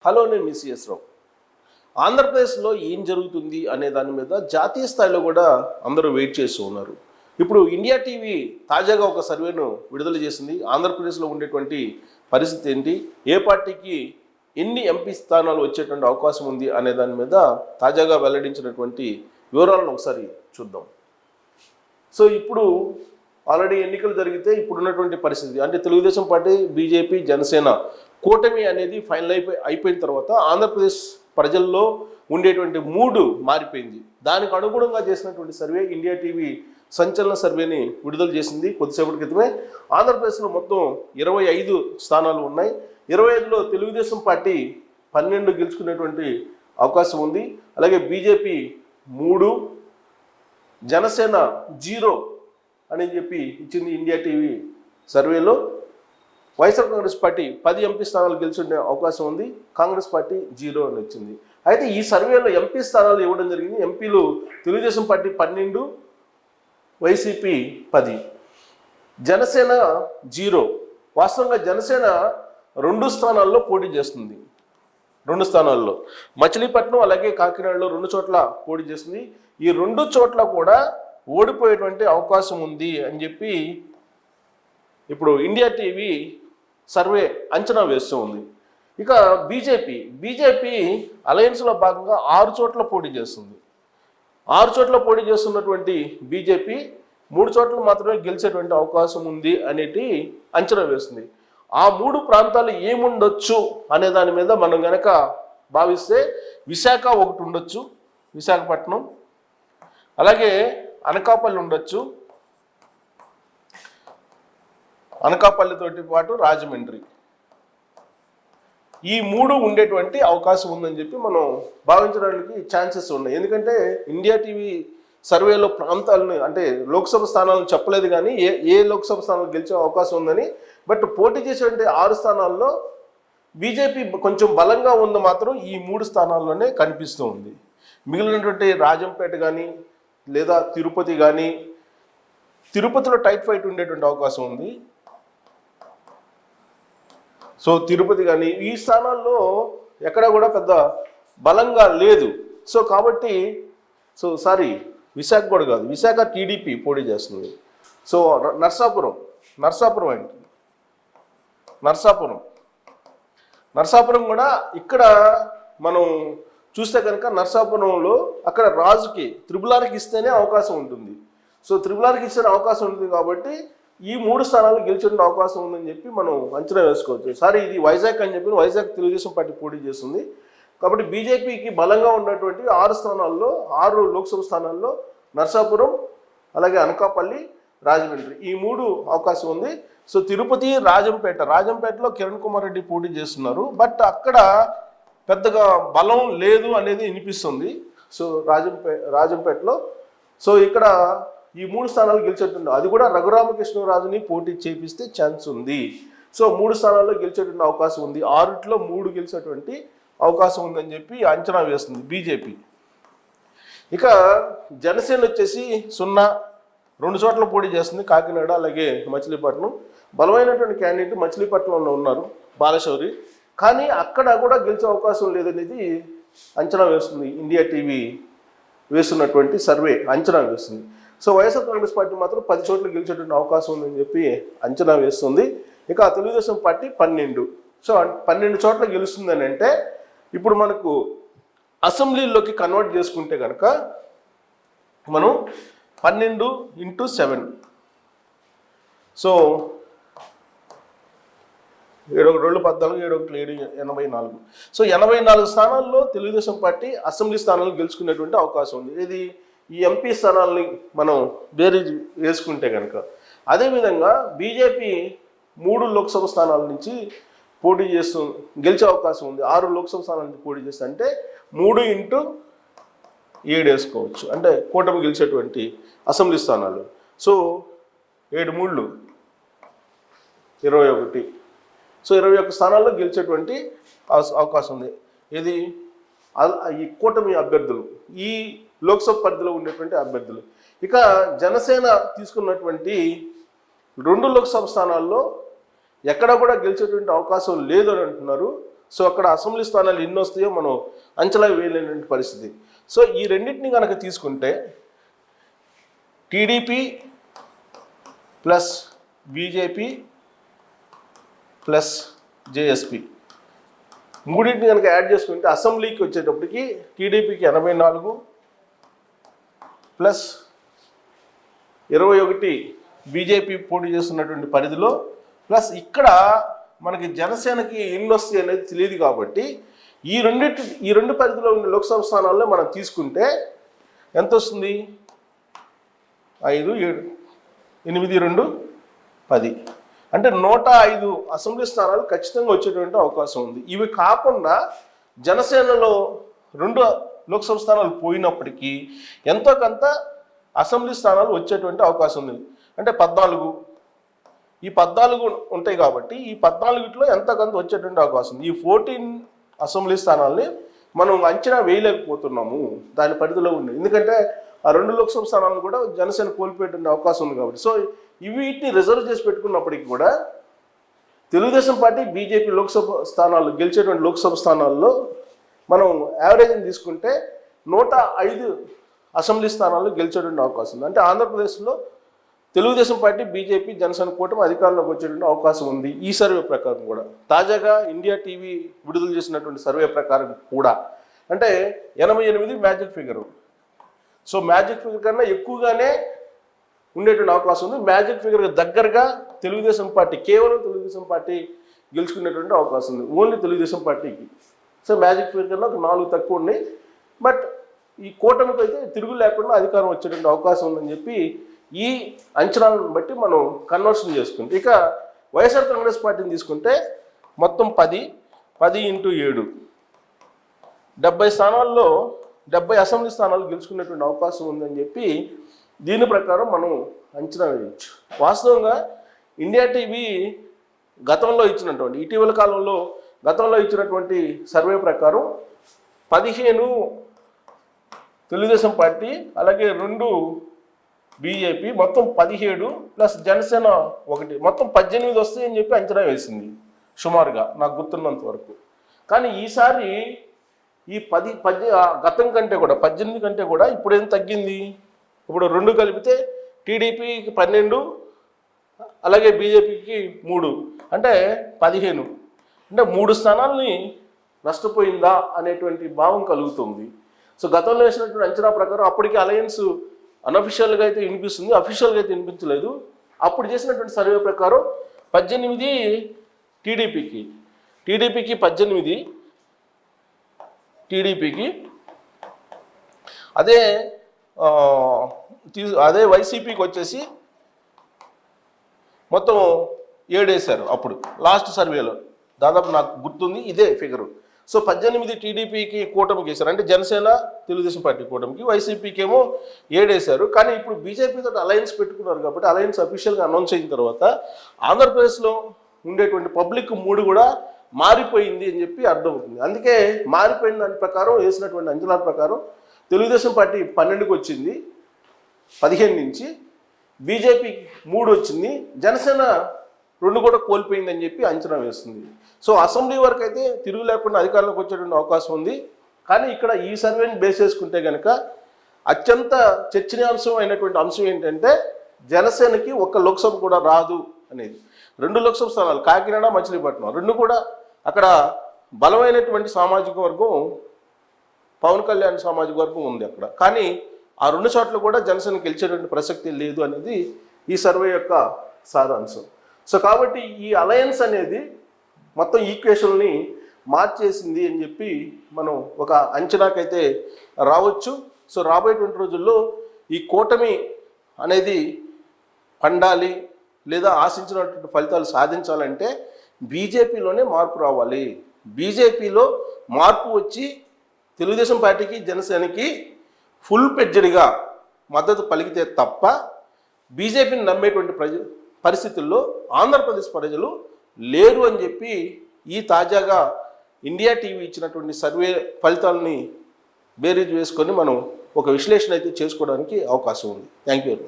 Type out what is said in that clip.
Hello, నేను మీ CS రావు. ఆంధ్రప్రదేశ్లో ఏం జరుగుతుంది అనే దాని మీద జాతీయ స్థాయిలో కూడా అందరూ వెయిట్ చేస్తూ ఉన్నారు. ఇప్పుడు ఇండియా టీవీ తాజాగా ఒక సర్వేను విడుదల చేసింది. ఆంధ్రప్రదేశ్లో ఉండేటువంటి పరిస్థితి ఏంటి, ఏ పార్టీకి ఎన్ని ఎంపీ స్థానాలు వచ్చేటువంటి అవకాశం ఉంది అనే దాని మీద తాజాగా వెల్లడించినటువంటి వివరాలను ఒకసారి చూద్దాం. సో ఇప్పుడు ఆల్రెడీ ఎన్నికలు జరిగితే ఇప్పుడున్నటువంటి పరిస్థితి అంటే తెలుగుదేశం పార్టీ, బీజేపీ, జనసేన కూటమి అనేది ఫైనల్ అయిపోయిన తర్వాత ఆంధ్రప్రదేశ్ ప్రజల్లో ఉండేటువంటి మూడు మారిపోయింది. దానికి అనుగుణంగా చేసినటువంటి సర్వే ఇండియా టీవీ సంచలన సర్వేని విడుదల చేసింది కొద్దిసేపటి క్రితమే. ఆంధ్రప్రదేశ్లో మొత్తం 25 స్థానాలు ఉన్నాయి. 25లో తెలుగుదేశం పార్టీ 12 గెలుచుకునేటువంటి అవకాశం ఉంది. అలాగే బీజేపీ 3, జనసేన 0 అని చెప్పి ఇచ్చింది ఇండియా టీవీ సర్వేలో. వైఎస్ఆర్ కాంగ్రెస్ పార్టీ 10 ఎంపీ స్థానాలు గెలుచుకునే అవకాశం ఉంది. కాంగ్రెస్ పార్టీ 0 అని వచ్చింది. అయితే ఈ సర్వేలో ఎంపీ స్థానాలు ఇవ్వడం జరిగింది. ఎంపీలు తెలుగుదేశం పార్టీ 12, వైసీపీ 10, జనసేన 0. వాస్తవంగా జనసేన 2 స్థానాల్లో పోటీ చేస్తుంది. 2 స్థానాల్లో మచిలీపట్నం అలాగే కాకినాడలో 2 చోట్ల పోటీ చేస్తుంది. ఈ 2 చోట్ల కూడా ఓడిపోయేటువంటి అవకాశం ఉంది అని చెప్పి ఇప్పుడు ఇండియా టీవీ సర్వే అంచనా వేస్తూ ఉంది. ఇక బీజేపీ అలయన్స్లో భాగంగా 6 చోట్ల పోటీ చేస్తుంది. 6 చోట్ల పోటీ చేస్తున్నటువంటి బీజేపీ 3 చోట్ల మాత్రమే గెలిచేటువంటి అవకాశం ఉంది అనేటి అంచనా వేస్తుంది. ఆ 3 ప్రాంతాలు ఏముండొచ్చు అనే దాని మీద మనం గనక భావిస్తే విశాఖ ఒకటి ఉండొచ్చు, విశాఖపట్నం, అలాగే అనకాపల్లి ఉండొచ్చు, అనకాపల్లితోటి పాటు రాజమండ్రి, ఈ 3 ఉండేటువంటి అవకాశం ఉందని చెప్పి మనం భావించడానికి ఛాన్సెస్ ఉన్నాయి. ఎందుకంటే ఇండియా టీవీ సర్వేలో ప్రాంతాలను అంటే లోక్సభ స్థానాలను చెప్పలేదు కానీ ఏ లోక్సభ స్థానాలు గెలిచే అవకాశం ఉందని. బట్ పోటీ చేసేటువంటి 6 స్థానాల్లో బీజేపీ కొంచెం బలంగా ఉంది మాత్రం ఈ 3 స్థానాల్లోనే కనిపిస్తూ ఉంది. మిగిలినటువంటి రాజంపేట కానీ లేదా తిరుపతి కానీ, తిరుపతిలో టైట్ ఫైట్ ఉండేటువంటి అవకాశం ఉంది. సో తిరుపతి కానీ ఈ స్థానాల్లో ఎక్కడ కూడా పెద్ద బలంగా లేదు. సో కాబట్టి విశాఖ కూడా కాదు, విశాఖ టీడీపీ పోటీ చేస్తుంది. సో నర్సాపురం ఏంటి, నర్సాపురం కూడా ఇక్కడ మనం చూస్తే కనుక నర్సాపురంలో అక్కడ రాజుకి త్రిపులార్కి ఇస్తేనే అవకాశం ఉంటుంది. సో త్రిపులార్కి ఇస్తేనే అవకాశం ఉంటుంది కాబట్టి ఈ 3 స్థానాలు గెలిచే అవకాశం ఉందని చెప్పి మనం అంచనా వేసుకోవచ్చు. ఇది వైజాగ్ అని చెప్పి వైజాగ్ తెలుగుదేశం పార్టీ పోటీ చేస్తుంది. కాబట్టి బీజేపీకి బలంగా ఉన్నటువంటి 6 స్థానాల్లో 6 లోక్సభ స్థానాల్లో నర్సాపురం, అలాగే అనకాపల్లి, రాజమండ్రి ఈ 3 అవకాశం ఉంది. సో తిరుపతి, రాజంపేటలో కిరణ్ కుమార్ రెడ్డి పోటీ చేస్తున్నారు. బట్ అక్కడ పెద్దగా బలం లేదు అనేది వినిపిస్తుంది. సో రాజంపేటలో సో ఇక్కడ ఈ 3 స్థానాలు గెలిచేటువంటి, అది కూడా రఘురామకృష్ణరాజుని పోటీ చేపిస్తే ఛాన్స్ ఉంది. సో 3 స్థానాల్లో గెలిచేటువంటి అవకాశం ఉంది. 6లో 3 గెలిచేటువంటి అవకాశం ఉందని చెప్పి అంచనా వేస్తుంది బీజేపీ. ఇక జనసేన వచ్చేసి 0, 2 చోట్ల పోటీ చేస్తుంది, కాకినాడ అలాగే మచిలీపట్నం. బలమైనటువంటి క్యాండిడేట్ మచిలీపట్నంలో ఉన్నారు, బాలశౌరి, కానీ అక్కడ కూడా గెలిచే అవకాశం లేదనేది అంచనా వేస్తుంది ఇండియా టీవీ వేస్తున్నటువంటి సర్వే అంచనా వేస్తుంది. సో వైఎస్ఆర్ కాంగ్రెస్ పార్టీ మాత్రం 10 చోట్ల గెలిచేటువంటి అవకాశం ఉందని చెప్పి అంచనా వేస్తుంది. ఇక తెలుగుదేశం పార్టీ 12. సో 12 చోట్ల గెలుస్తుందని అంటే ఇప్పుడు మనకు అసెంబ్లీలోకి కన్వర్ట్ చేసుకుంటే కనుక మనం 12 × 7, సో 7 1 2 14, 7 1 7 84. సో 84 స్థానాల్లో తెలుగుదేశం పార్టీ అసెంబ్లీ స్థానాలు గెలుచుకునేటువంటి అవకాశం ఉంది. ఇది ఈ ఎంపీ స్థానాలని మనం బేరీజ్ వేసుకుంటే కనుక. అదేవిధంగా బీజేపీ 3 లోక్సభ స్థానాల నుంచి పోటీ చేస్తూ గెలిచే అవకాశం ఉంది. 6 లోక్సభ స్థానాల నుంచి పోటీ చేస్తే అంటే 3 × 7 వేసుకోవచ్చు, అంటే కూటమి గెలిచేటువంటి అసెంబ్లీ స్థానాలు. సో 7 3 21. సో 21 స్థానాల్లో గెలిచేటువంటి అవకాశం ఉంది. ఇది ఈ కూటమి అభ్యర్థులు, ఈ లోక్సభ పరిధిలో ఉండేటువంటి అభ్యర్థులు. ఇక జనసేన తీసుకున్నటువంటి 2 లోక్సభ స్థానాల్లో ఎక్కడ కూడా గెలిచేటువంటి అవకాశం లేదు అని అంటున్నారు. సో అక్కడ అసెంబ్లీ స్థానాలు ఎన్ని వస్తాయో మనం అంచనా వేయలేనటువంటి పరిస్థితి. సో ఈ రెండింటిని కనుక తీసుకుంటే TDP plus BJP plus JSP మూడింటిని కనుక యాడ్ చేసుకుంటే అసెంబ్లీకి వచ్చేటప్పటికి టీడీపీకి 84 ప్లస్ 21 బీజేపీ పోటీ చేస్తున్నటువంటి పరిధిలో, ప్లస్ ఇక్కడ మనకి జనసేనకి ఎన్ని వస్తాయి అనేది తెలియదు కాబట్టి ఈ రెండు పరిధిలో ఉన్న లోక్సభ స్థానాల్లో మనం తీసుకుంటే ఎంత వస్తుంది? 5, 7, 8, 2, 10 అంటే 105 అసెంబ్లీ స్థానాలు ఖచ్చితంగా వచ్చేటువంటి అవకాశం ఉంది. ఇవి కాకుండా జనసేనలో 2 లోక్సభ స్థానాలు పోయినప్పటికీ ఎంతో కొంత అసెంబ్లీ స్థానాలు వచ్చేటువంటి అవకాశం ఉంది. అంటే 14 ఈ 14 ఉంటాయి కాబట్టి ఈ 14లో ఎంతో కొంత వచ్చేటువంటి అవకాశం ఉంది. ఈ 14 అసెంబ్లీ స్థానాలని మనం అంచనా వేయలేకపోతున్నాము దాని పరిధిలో ఉంది. ఎందుకంటే ఆ 2 లోక్సభ స్థానాలను కూడా జనసేన కోల్పోయేటువంటి అవకాశం ఉంది కాబట్టి. సో వీటిని రిజర్వ్ చేసి పెట్టుకున్నప్పటికీ కూడా తెలుగుదేశం పార్టీ బీజేపీ లోక్సభ స్థానాలు గెలిచేటువంటి లోక్సభ స్థానాల్లో మనం యావరేజ్ని తీసుకుంటే 105 అసెంబ్లీ స్థానాలు గెలిచేటువంటి అవకాశం ఉంది. అంటే ఆంధ్రప్రదేశ్లో తెలుగుదేశం పార్టీ బీజేపీ జనసేన కూటమి అధికారంలోకి వచ్చేటువంటి అవకాశం ఉంది ఈ సర్వే ప్రకారం కూడా. తాజాగా ఇండియా టీవీ విడుదల చేసినటువంటి సర్వే ప్రకారం కూడా అంటే 88 magic figure. So magic figure కన్నా ఎక్కువగానే ఉండేటువంటి అవకాశం ఉంది. మ్యాజిక్ ఫిగర్ దగ్గరగా తెలుగుదేశం పార్టీ, కేవలం తెలుగుదేశం పార్టీ గెలుచుకునేటువంటి అవకాశం ఉంది, ఓన్లీ తెలుగుదేశం పార్టీకి. సో మ్యాజిక్ ఫిగర్ కన్నా ఒక 4 తక్కువ ఉన్నాయి. బట్ ఈ కూటమికి అయితే తిరుగు లేకుండా అధికారం వచ్చేటువంటి అవకాశం ఉందని చెప్పి ఈ అంచనాలను బట్టి మనం కన్వర్షన్ చేసుకుంటాం. ఇక వైఎస్ఆర్ కాంగ్రెస్ పార్టీని తీసుకుంటే మొత్తం 10 × 7 70 స్థానాల్లో 70 అసెంబ్లీ స్థానాలు గెలుచుకునేటువంటి అవకాశం ఉందని చెప్పి దీని ప్రకారం మనం అంచనా వేయచ్చు. వాస్తవంగా ఇండియా టీవీ ఇటీవల కాలంలో గతంలో ఇచ్చినటువంటి సర్వే ప్రకారం 15 తెలుగుదేశం పార్టీ, అలాగే 2 బీజేపీ, మొత్తం 17 ప్లస్ జనసేన 1, మొత్తం 18 వస్తాయని చెప్పి అంచనా వేసింది సుమారుగా నాకు గుర్తున్నంత వరకు. కానీ ఈసారి ఈ 10 గతం కంటే కూడా 18 కంటే కూడా ఇప్పుడు ఏం తగ్గింది? ఇప్పుడు 2 కలిపితే టీడీపీకి 12, అలాగే బీజేపీకి 3, అంటే 15. అంటే 3 స్థానాలని నష్టపోయిందా అనేటువంటి భావం కలుగుతుంది. సో గతంలో వేసినటువంటి అంచనా ప్రకారం అప్పటికి అలయన్స్ అన్అఫిషియల్గా అయితే వినిపిస్తుంది, అఫీషియల్గా అయితే వినిపించలేదు. అప్పుడు చేసినటువంటి సర్వే ప్రకారం 18 టీడీపీకి 18 టీడీపీకి, అదే వైసీపీకి వచ్చేసి మొత్తం 7 వేశారు అప్పుడు లాస్ట్ సర్వేలో. దాదాపు నాకు గుర్తుంది ఇదే ఫిగరు. సో 18 టీడీపీకి కూటమికి వేశారు, అంటే జనసేన తెలుగుదేశం పార్టీ కూటమికి. వైసీపీకి ఏమో 7 వేశారు. కానీ ఇప్పుడు బీజేపీతో అలయన్స్ పెట్టుకున్నారు కాబట్టి అలయన్స్ అఫీషియల్గా అనౌన్స్ అయిన తర్వాత ఆంధ్రప్రదేశ్లో ఉండేటువంటి పబ్లిక్ మూడు కూడా మారిపోయింది అని చెప్పి అర్థమవుతుంది. అందుకే మారిపోయిన దాని ప్రకారం వేసినటువంటి అంచనాల ప్రకారం తెలుగుదేశం పార్టీ 12కి వచ్చింది 15 నుంచి, బీజేపీ 3 వచ్చింది, జనసేన 2 కూడా కోల్పోయిందని చెప్పి అంచనా వేస్తుంది. సో అసెంబ్లీ వరకు అయితే తిరుగు లేకుండా అధికారంలోకి వచ్చేటువంటి అవకాశం ఉంది. కానీ ఇక్కడ ఈ సర్వేని బేస్ చేసుకుంటే కనుక అత్యంత చర్చనీయాంశం అయినటువంటి అంశం ఏంటంటే జనసేనకి 1 లోక్సభ కూడా రాదు అనేది. 2 లోక్సభ స్థానాలు కాకినాడ, మచిలీపట్నం 2 కూడా అక్కడ బలమైనటువంటి సామాజిక వర్గం పవన్ కళ్యాణ్ సామాజిక వర్గం ఉంది అక్కడ. కానీ ఆ 2 చోట్ల కూడా జనసేన గెలిచేటువంటి ప్రసక్తి లేదు అనేది ఈ సర్వే యొక్క సారాంశం. సో కాబట్టి ఈ అలయన్స్ అనేది మొత్తం ఈక్వేషన్ని మార్చేసింది అని చెప్పి మనం ఒక అంచనాకైతే రావచ్చు. సో రాబోయేటువంటి రోజుల్లో ఈ కూటమి అనేది పండాలి లేదా ఆశించినటువంటి ఫలితాలు సాధించాలంటే బీజేపీలోనే మార్పు రావాలి. బీజేపీలో మార్పు వచ్చి తెలుగుదేశం పార్టీకి, జనసేనకి ఫుల్ పెడ్జెడ్గా మద్దతు పలికితే తప్ప బీజేపీని నమ్మేటువంటి పరిస్థితుల్లో ఆంధ్రప్రదేశ్ ప్రజలు లేరు అని చెప్పి ఈ తాజాగా ఇండియా టీవీ ఇచ్చినటువంటి సర్వే ఫలితాలని బేరీజ్ వేసుకొని మనం ఒక విశ్లేషణ అయితే చేసుకోవడానికి అవకాశం ఉంది. Thank you very much.